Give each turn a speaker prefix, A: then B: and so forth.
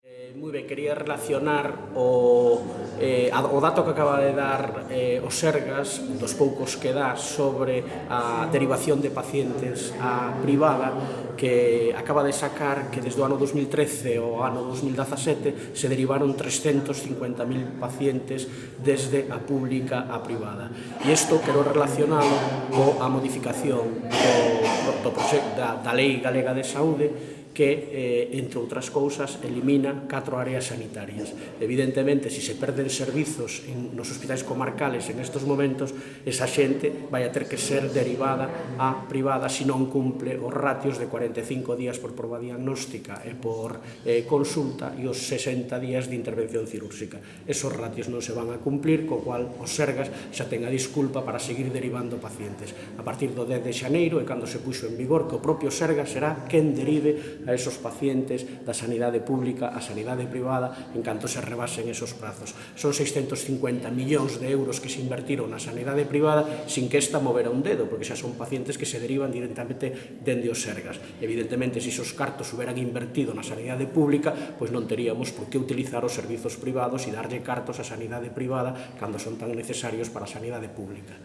A: Moi ben, quería relacionar o dato que acaba de dar o Sergas, dos poucos que dá sobre a derivación de pacientes á privada, que acaba de sacar que desde o ano 2013 ao ano 2017 se derivaron 350.000 pacientes desde a pública á privada. E isto quero relacionalo coa modificación da Lei Galega de Saúde, que, entre outras cousas, elimina 4 áreas sanitarias. Evidentemente, se se perden servizos nos hospitais comarcales en estes momentos, esa xente vai a ter que ser derivada á privada se non cumple os ratios de 45 días por proba diagnóstica e por consulta e os 60 días de intervención cirúrxica. Esos ratios non se van a cumplir, co cual os Sergas xa ten a disculpa para seguir derivando pacientes. A partir do 10 de xaneiro, e cando se puxo en vigor, que o propio Sergas será quen derive a esos pacientes da sanidade pública á sanidade privada en canto se rebasen esos prazos. Son 650 millóns de euros que se invertiron na sanidade privada sin que esta movera un dedo, porque xa son pacientes que se derivan directamente dende os Sergas. Evidentemente, se esos cartos hubieran invertido na sanidade pública, pois non teríamos por que utilizar os servizos privados e darlle cartos á sanidade privada cando son tan necesarios para a sanidade pública.